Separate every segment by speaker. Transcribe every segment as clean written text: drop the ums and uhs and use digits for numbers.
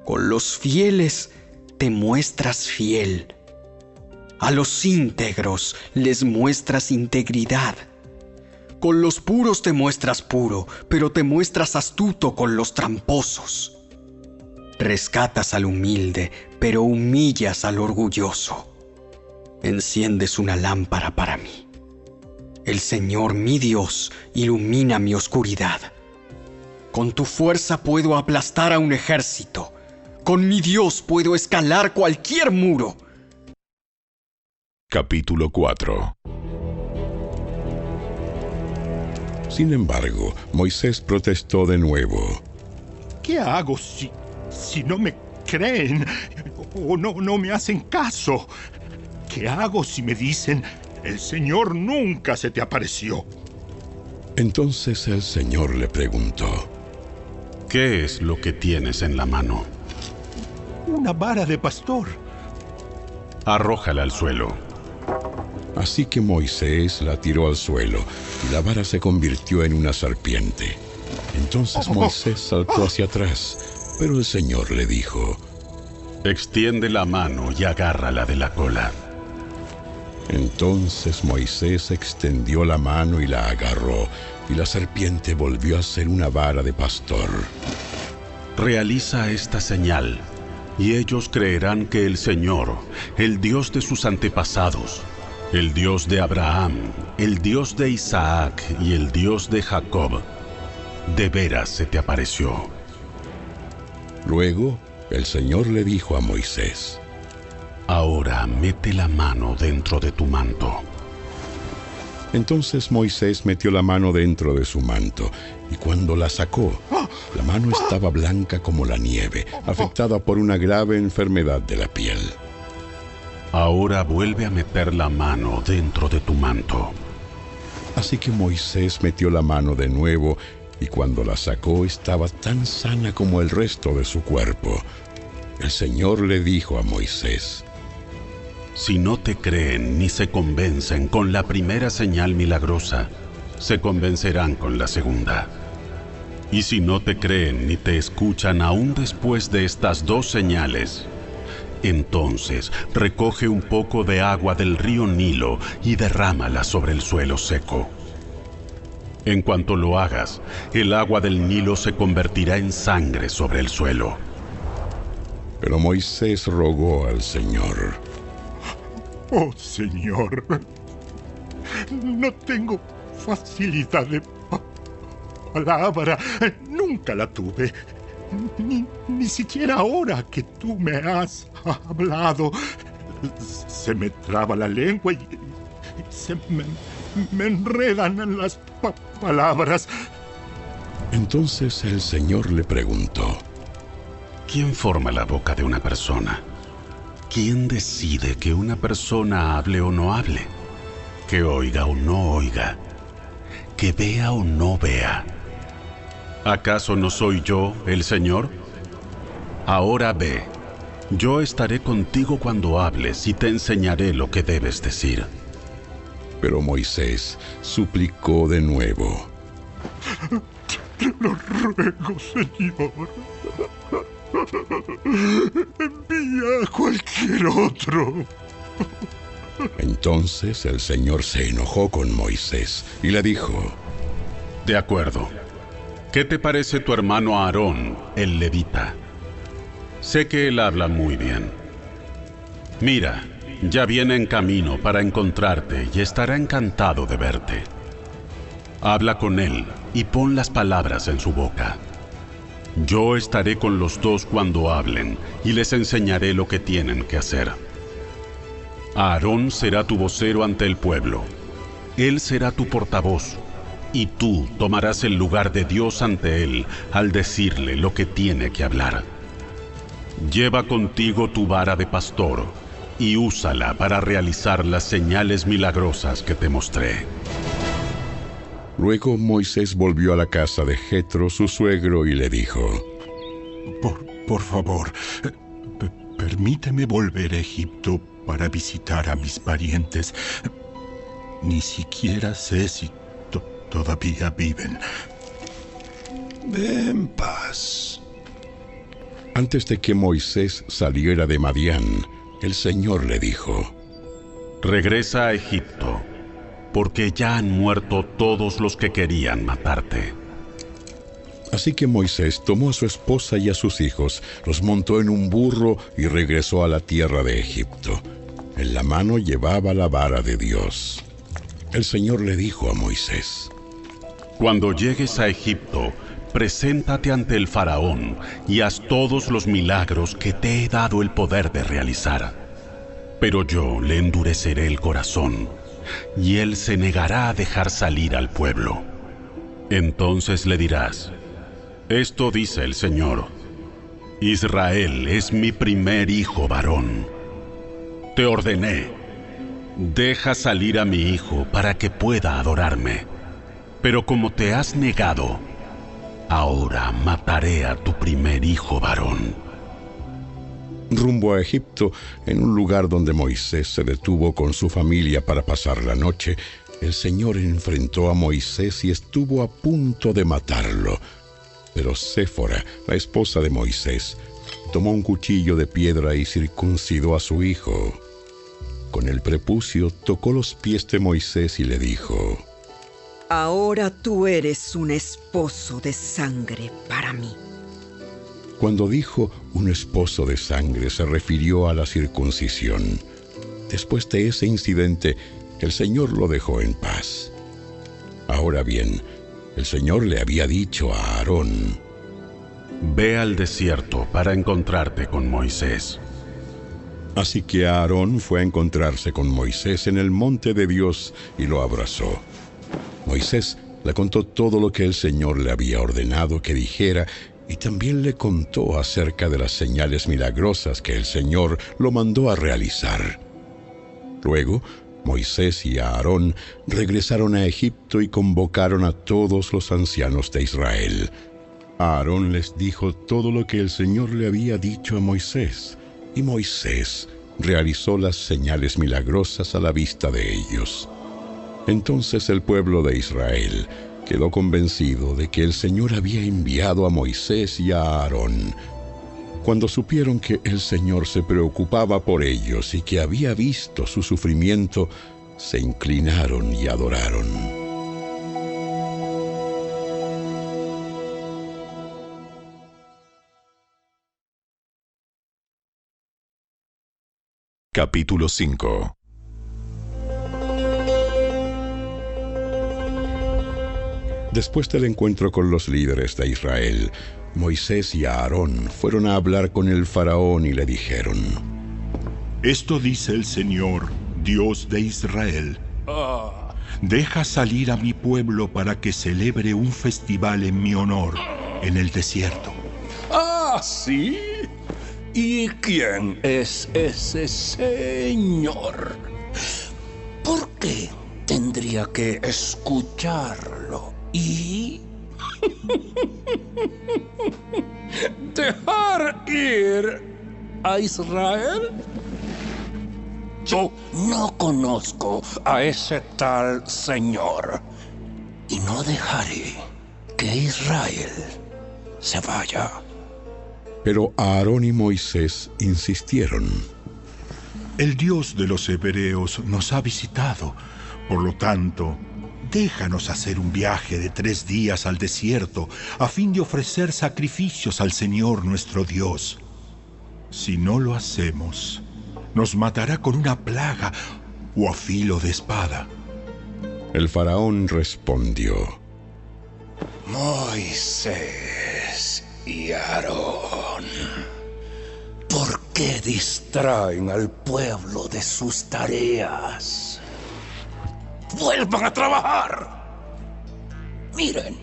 Speaker 1: Con los fieles te muestras fiel. A los íntegros les muestras integridad. Con los puros te muestras puro, pero te muestras astuto con los tramposos. Rescatas al humilde, pero humillas al orgulloso. Enciendes una lámpara para mí. El Señor, mi Dios, ilumina mi oscuridad. Con tu fuerza puedo aplastar a un ejército. Con mi Dios puedo escalar cualquier muro.
Speaker 2: Capítulo 4. Sin embargo, Moisés protestó de nuevo.
Speaker 3: ¿Qué hago si no me creen o no me hacen caso? ¿Qué hago si me dicen, el Señor nunca se te apareció?
Speaker 2: Entonces el Señor le preguntó:
Speaker 4: ¿Qué es lo que tienes en la mano?
Speaker 3: Una vara de pastor.
Speaker 4: Arrójala al suelo.
Speaker 2: Así que Moisés la tiró al suelo y la vara se convirtió en una serpiente. Entonces Moisés saltó hacia atrás, pero el Señor le dijo:
Speaker 4: Extiende la mano y agárrala de la cola.
Speaker 2: Entonces Moisés extendió la mano y la agarró, y la serpiente volvió a ser una vara de pastor.
Speaker 4: Realiza esta señal, y ellos creerán que el Señor, el Dios de sus antepasados, el Dios de Abraham, el Dios de Isaac y el Dios de Jacob, de veras se te apareció.
Speaker 2: Luego, el Señor le dijo a Moisés:
Speaker 4: Ahora mete la mano dentro de tu manto.
Speaker 2: Entonces Moisés metió la mano dentro de su manto, y cuando la sacó, la mano estaba blanca como la nieve, afectada por una grave enfermedad de la piel.
Speaker 4: Ahora vuelve a meter la mano dentro de tu manto.
Speaker 2: Así que Moisés metió la mano de nuevo, y cuando la sacó estaba tan sana como el resto de su cuerpo. El Señor le dijo a Moisés:
Speaker 4: Si no te creen ni se convencen con la primera señal milagrosa, se convencerán con la segunda. Y si no te creen ni te escuchan aún después de estas dos señales, entonces recoge un poco de agua del río Nilo y derrámala sobre el suelo seco. En cuanto lo hagas, el agua del Nilo se convertirá en sangre sobre el suelo.
Speaker 2: Pero Moisés rogó al Señor:
Speaker 3: Oh, Señor, no tengo facilidad de palabra, nunca la tuve. Ni siquiera ahora que tú me has hablado, se me traba la lengua y se me enredan las palabras.
Speaker 2: Entonces el Señor le preguntó:
Speaker 4: ¿Quién forma la boca de una persona? ¿Quién decide que una persona hable o no hable? ¿Que oiga o no oiga? ¿Que vea o no vea? ¿Acaso no soy yo, el Señor? Ahora ve, yo estaré contigo cuando hables y te enseñaré lo que debes decir.
Speaker 2: Pero Moisés suplicó de nuevo:
Speaker 3: Te lo ruego, Señor. Envía a cualquier otro.
Speaker 2: Entonces el Señor se enojó con Moisés y le dijo:
Speaker 4: De acuerdo. ¿Qué te parece tu hermano Aarón, el levita? Sé que él habla muy bien. Mira, ya viene en camino para encontrarte y estará encantado de verte. Habla con él y pon las palabras en su boca. Yo estaré con los dos cuando hablen y les enseñaré lo que tienen que hacer. Aarón será tu vocero ante el pueblo. Él será tu portavoz, y tú tomarás el lugar de Dios ante él al decirle lo que tiene que hablar. Lleva contigo tu vara de pastor y úsala para realizar las señales milagrosas que te mostré.
Speaker 2: Luego Moisés volvió a la casa de Jetro, su suegro, y le dijo:
Speaker 3: Por favor, permíteme volver a Egipto para visitar a mis parientes. Ni siquiera sé si todavía viven.
Speaker 5: Ve en paz.
Speaker 2: Antes de que Moisés saliera de Madián, el Señor le dijo:
Speaker 4: Regresa a Egipto, porque ya han muerto todos los que querían matarte.
Speaker 2: Así que Moisés tomó a su esposa y a sus hijos, los montó en un burro y regresó a la tierra de Egipto. En la mano llevaba la vara de Dios. El Señor le dijo a Moisés:
Speaker 4: Cuando llegues a Egipto, preséntate ante el faraón y haz todos los milagros que te he dado el poder de realizar. Pero yo le endureceré el corazón, y él se negará a dejar salir al pueblo. Entonces le dirás: Esto dice el Señor: Israel es mi primer hijo varón. Te ordené: deja salir a mi hijo para que pueda adorarme. Pero como te has negado, ahora mataré a tu primer hijo varón.
Speaker 2: Rumbo a Egipto, en un lugar donde Moisés se detuvo con su familia para pasar la noche, el Señor enfrentó a Moisés y estuvo a punto de matarlo. Pero Séfora, la esposa de Moisés, tomó un cuchillo de piedra y circuncidó a su hijo. Con el prepucio tocó los pies de Moisés y le dijo:
Speaker 5: Ahora tú eres un esposo de sangre para mí.
Speaker 2: Cuando dijo un esposo de sangre, se refirió a la circuncisión. Después de ese incidente, el Señor lo dejó en paz. Ahora bien, el Señor le había dicho a Aarón:
Speaker 4: Ve al desierto para encontrarte con Moisés.
Speaker 2: Así que Aarón fue a encontrarse con Moisés en el monte de Dios y lo abrazó. Moisés le contó todo lo que el Señor le había ordenado que dijera, y también le contó acerca de las señales milagrosas que el Señor lo mandó a realizar. Luego, Moisés y Aarón regresaron a Egipto y convocaron a todos los ancianos de Israel. Aarón les dijo todo lo que el Señor le había dicho a Moisés, y Moisés realizó las señales milagrosas a la vista de ellos. Entonces el pueblo de Israel quedó convencido de que el Señor había enviado a Moisés y a Aarón. Cuando supieron que el Señor se preocupaba por ellos y que había visto su sufrimiento, se inclinaron y adoraron.
Speaker 6: Capítulo 5.
Speaker 2: Después del encuentro con los líderes de Israel, Moisés y Aarón fueron a hablar con el faraón y le dijeron:
Speaker 3: Esto dice el Señor, Dios de Israel. Deja salir a mi pueblo para que celebre un festival en mi honor en el desierto.
Speaker 7: ¿Ah, sí? ¿Y quién es ese señor? ¿Por qué tendría que escucharlo y dejar ir a Israel? Yo no conozco a ese tal señor y no dejaré que Israel se vaya.
Speaker 2: Pero Aarón y Moisés insistieron:
Speaker 3: El Dios de los hebreos nos ha visitado. Por lo tanto, déjanos hacer un viaje de 3 días al desierto a fin de ofrecer sacrificios al Señor nuestro Dios. Si no lo hacemos, nos matará con una plaga o a filo de espada.
Speaker 2: El faraón respondió:
Speaker 7: Moisés y Aarón, ¿por qué distraen al pueblo de sus tareas? ¡Vuelvan a trabajar! Miren,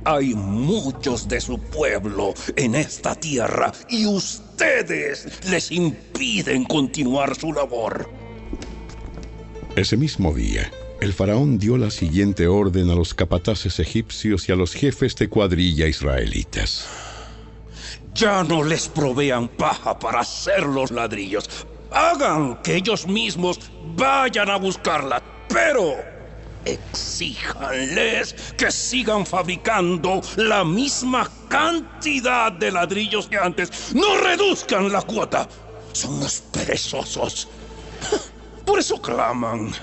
Speaker 7: hay muchos de su pueblo en esta tierra y ustedes les impiden continuar su labor.
Speaker 2: Ese mismo día, el faraón dio la siguiente orden a los capataces egipcios y a los jefes de cuadrilla israelitas:
Speaker 7: Ya no les provean paja para hacer los ladrillos. Hagan que ellos mismos vayan a buscarla, pero exíjanles que sigan fabricando la misma cantidad de ladrillos que antes. ¡No reduzcan la cuota! Son unos perezosos. Por eso claman.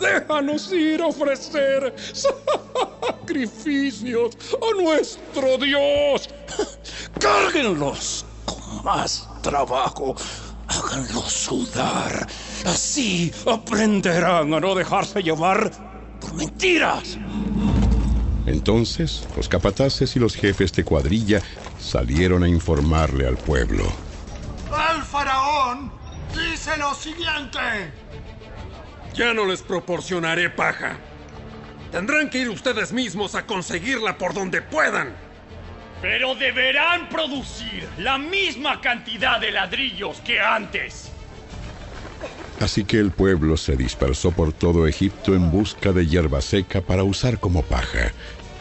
Speaker 7: Déjanos ir a ofrecer sacrificios a nuestro Dios. Cárguenlos con más trabajo. Háganlos sudar. Así aprenderán a no dejarse llevar por mentiras.
Speaker 2: Entonces, los capataces y los jefes de cuadrilla salieron a informarle al pueblo.
Speaker 8: El faraón dice lo siguiente:
Speaker 9: ya no les proporcionaré paja. Tendrán que ir ustedes mismos a conseguirla por donde puedan.
Speaker 10: Pero deberán producir la misma cantidad de ladrillos que antes.
Speaker 2: Así que el pueblo se dispersó por todo Egipto en busca de hierba seca para usar como paja.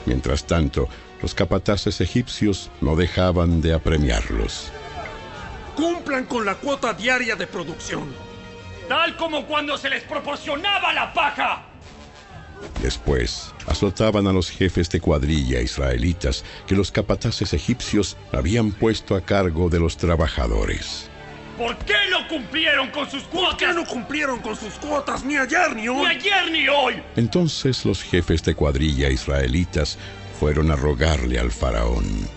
Speaker 2: Mientras tanto, los capataces egipcios no dejaban de apremiarlos.
Speaker 9: Cumplan con la cuota diaria de producción.
Speaker 10: Tal como cuando se les proporcionaba la paja.
Speaker 2: Después, azotaban a los jefes de cuadrilla israelitas que los capataces egipcios habían puesto a cargo de los trabajadores.
Speaker 10: ¿Por qué no cumplieron con sus cuotas?
Speaker 9: ¿Por qué no cumplieron con sus cuotas ni ayer ni hoy?
Speaker 10: ¡Ni ayer ni hoy!
Speaker 2: Entonces los jefes de cuadrilla israelitas fueron a rogarle al faraón.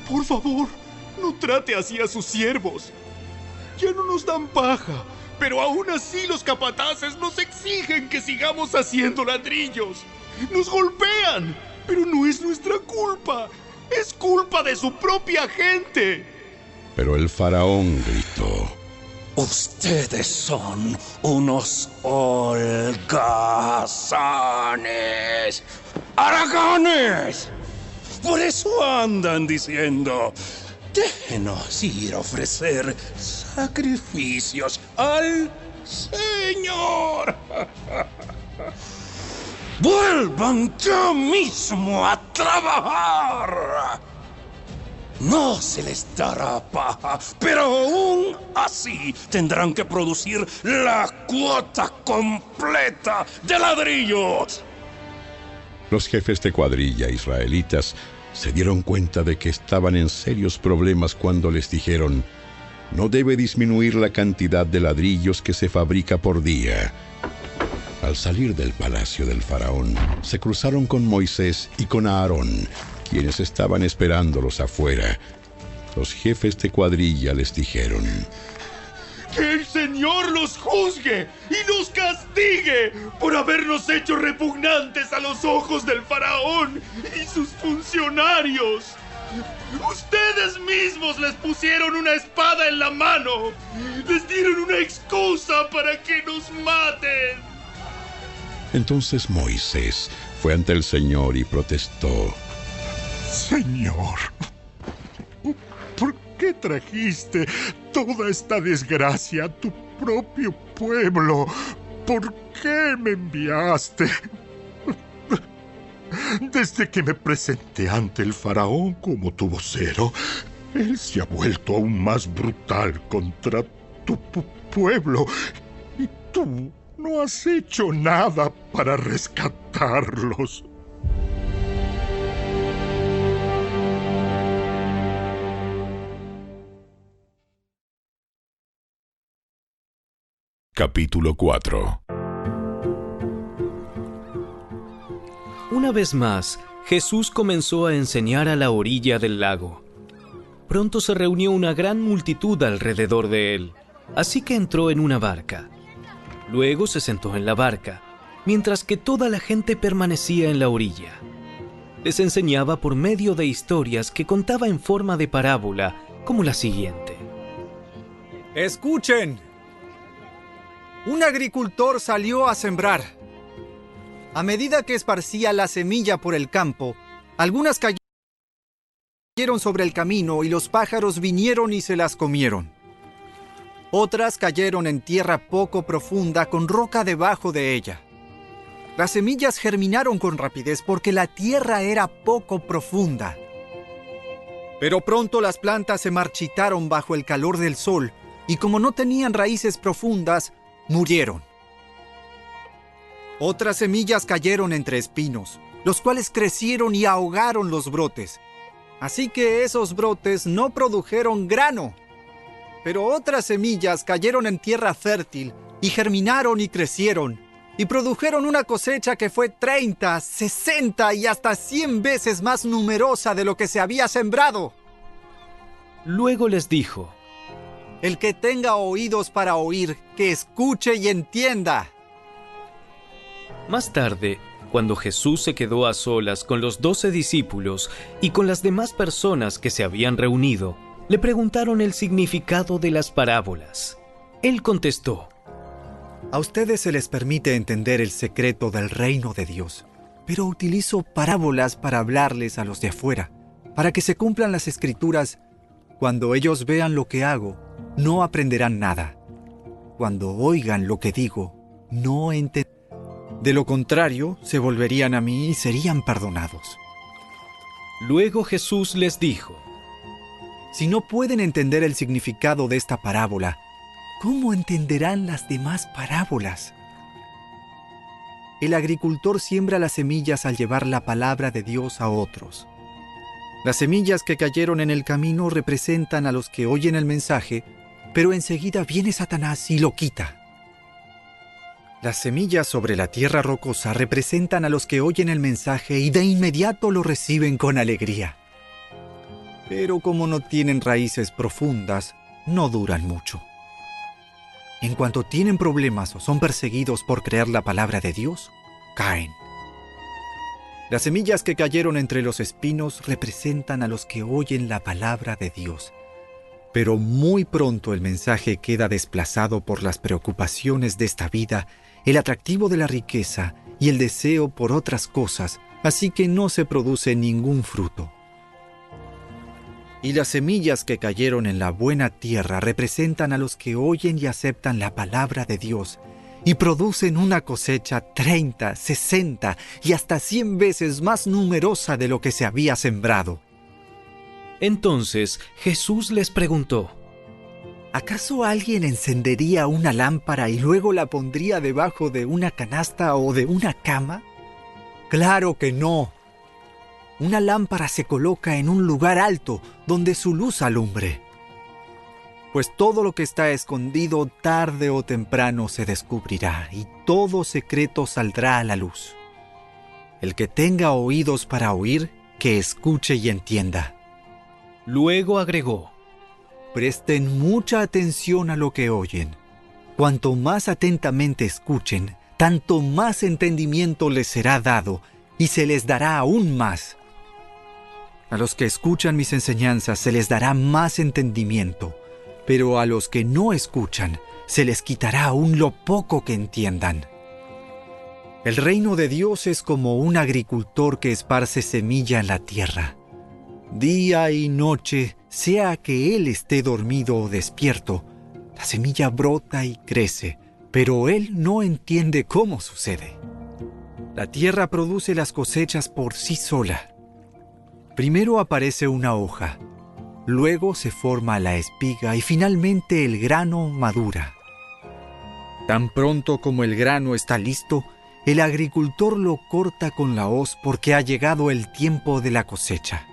Speaker 11: Por favor, no trate así a sus siervos. Ya no nos dan paja, pero aún así los capataces nos exigen que sigamos haciendo ladrillos. Nos golpean, pero no es nuestra culpa. Es culpa de su propia gente.
Speaker 2: Pero el faraón gritó:
Speaker 7: Ustedes son unos holgazanes, haraganes. Por eso andan diciendo: déjenos ir a ofrecer sacrificios al Señor. Vuelvan ya mismo a trabajar. No se les dará paja, pero aún así tendrán que producir la cuota completa de ladrillos.
Speaker 2: Los jefes de cuadrilla israelitas se dieron cuenta de que estaban en serios problemas cuando les dijeron: no debe disminuir la cantidad de ladrillos que se fabrica por día. Al salir del palacio del faraón, se cruzaron con Moisés y con Aarón, quienes estaban esperándolos afuera. Los jefes de cuadrilla les dijeron:
Speaker 11: ¡que el Señor los juzgue y los castigue por habernos hecho repugnantes a los ojos del faraón y sus funcionarios! Ustedes mismos les pusieron una espada en la mano. Les dieron una excusa para que nos maten.
Speaker 2: Entonces Moisés fue ante el Señor y protestó:
Speaker 3: Señor, ¿por qué trajiste toda esta desgracia a tu propio pueblo? ¿Por qué me enviaste? Desde que me presenté ante el faraón como tu vocero, él se ha vuelto aún más brutal contra tu pueblo. Y tú no has hecho nada para rescatarlos.
Speaker 6: Capítulo 4.
Speaker 12: Una vez más, Jesús comenzó a enseñar a la orilla del lago. Pronto se reunió una gran multitud alrededor de él, así que entró en una barca. Luego se sentó en la barca, mientras que toda la gente permanecía en la orilla. Les enseñaba por medio de historias que contaba en forma de parábola, como la siguiente.
Speaker 13: ¡Escuchen! Un agricultor salió a sembrar. A medida que esparcía la semilla por el campo, algunas cayeron sobre el camino y los pájaros vinieron y se las comieron. Otras cayeron en tierra poco profunda con roca debajo de ella. Las semillas germinaron con rapidez porque la tierra era poco profunda. Pero pronto las plantas se marchitaron bajo el calor del sol y como no tenían raíces profundas, murieron. Otras semillas cayeron entre espinos los cuales crecieron y ahogaron los brotes. Así que esos brotes no produjeron grano. Pero otras semillas cayeron en tierra fértil y germinaron y crecieron, y produjeron una cosecha que fue 30, 60 y hasta 100 veces más numerosa de lo que se había sembrado.
Speaker 12: Luego les dijo:
Speaker 13: El que tenga oídos para oír, que escuche y entienda.
Speaker 12: Más tarde, cuando Jesús se quedó a solas con los 12 discípulos y con las demás personas que se habían reunido, le preguntaron el significado de las parábolas. Él contestó:
Speaker 13: A ustedes se les permite entender el secreto del reino de Dios, pero utilizo parábolas para hablarles a los de afuera, para que se cumplan las escrituras. Cuando ellos vean lo que hago, no aprenderán nada. Cuando oigan lo que digo, no entenderán. De lo contrario, se volverían a mí y serían perdonados.
Speaker 12: Luego Jesús les dijo:
Speaker 13: Si no pueden entender el significado de esta parábola, ¿cómo entenderán las demás parábolas? El agricultor siembra las semillas al llevar la palabra de Dios a otros. Las semillas que cayeron en el camino representan a los que oyen el mensaje, pero enseguida viene Satanás y lo quita. Las semillas sobre la tierra rocosa representan a los que oyen el mensaje y de inmediato lo reciben con alegría. Pero como no tienen raíces profundas, no duran mucho. En cuanto tienen problemas o son perseguidos por creer la palabra de Dios, caen. Las semillas que cayeron entre los espinos representan a los que oyen la palabra de Dios. Pero muy pronto el mensaje queda desplazado por las preocupaciones de esta vida, el atractivo de la riqueza y el deseo por otras cosas, así que no se produce ningún fruto. Y las semillas que cayeron en la buena tierra representan a los que oyen y aceptan la palabra de Dios y producen una cosecha 30, 60 y hasta 100 veces más numerosa de lo que se había sembrado.
Speaker 12: Entonces Jesús les preguntó:
Speaker 13: ¿Acaso alguien encendería una lámpara y luego la pondría debajo de una canasta o de una cama? ¡Claro que no! Una lámpara se coloca en un lugar alto donde su luz alumbre. Pues todo lo que está escondido tarde o temprano se descubrirá y todo secreto saldrá a la luz. El que tenga oídos para oír, que escuche y entienda.
Speaker 12: Luego agregó:
Speaker 13: Presten mucha atención a lo que oyen. Cuanto más atentamente escuchen, tanto más entendimiento les será dado y se les dará aún más. A los que escuchan mis enseñanzas se les dará más entendimiento, pero a los que no escuchan se les quitará aún lo poco que entiendan. El reino de Dios es como un agricultor que esparce semilla en la tierra. Día y noche, sea que él esté dormido o despierto, la semilla brota y crece, pero él no entiende cómo sucede. La tierra produce las cosechas por sí sola. Primero aparece una hoja, luego se forma la espiga y finalmente el grano madura. Tan pronto como el grano está listo, el agricultor lo corta con la hoz porque ha llegado el tiempo de la cosecha.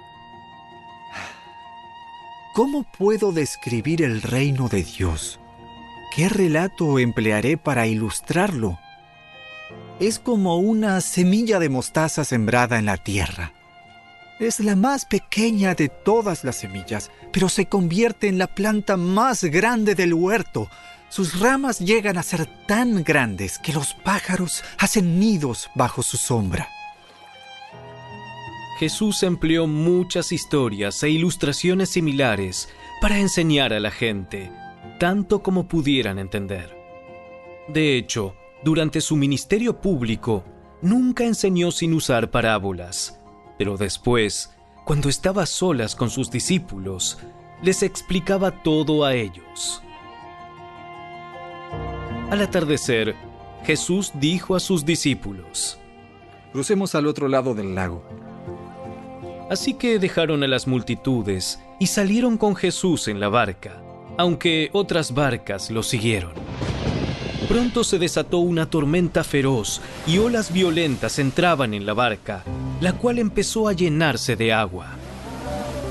Speaker 13: ¿Cómo puedo describir el reino de Dios? ¿Qué relato emplearé para ilustrarlo? Es como una semilla de mostaza sembrada en la tierra. Es la más pequeña de todas las semillas, pero se convierte en la planta más grande del huerto. Sus ramas llegan a ser tan grandes que los pájaros hacen nidos bajo su sombra.
Speaker 12: Jesús empleó muchas historias e ilustraciones similares para enseñar a la gente, tanto como pudieran entender. De hecho, durante su ministerio público, nunca enseñó sin usar parábolas. Pero después, cuando estaba a solas con sus discípulos, les explicaba todo a ellos. Al atardecer, Jesús dijo a sus discípulos:
Speaker 13: Crucemos al otro lado del lago.
Speaker 12: Así que dejaron a las multitudes y salieron con Jesús en la barca, aunque otras barcas lo siguieron. Pronto se desató una tormenta feroz y olas violentas entraban en la barca, la cual empezó a llenarse de agua.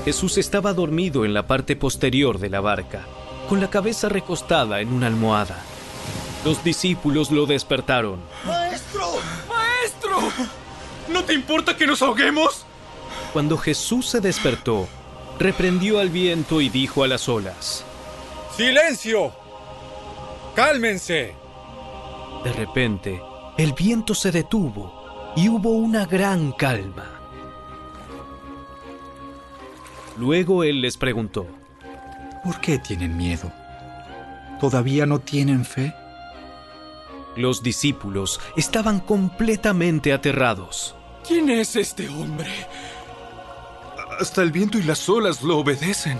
Speaker 12: Jesús estaba dormido en la parte posterior de la barca, con la cabeza recostada en una almohada. Los discípulos lo despertaron.
Speaker 11: ¡Maestro! ¡Maestro! ¿No te importa que nos ahoguemos?
Speaker 12: Cuando Jesús se despertó, reprendió al viento y dijo a las olas:
Speaker 14: ¡Silencio! ¡Cálmense!
Speaker 12: De repente, el viento se detuvo y hubo una gran calma. Luego él les preguntó:
Speaker 15: ¿por qué tienen miedo? ¿Todavía no tienen fe?
Speaker 12: Los discípulos estaban completamente aterrados.
Speaker 11: ¿Quién es este hombre? Hasta el viento y las olas lo obedecen.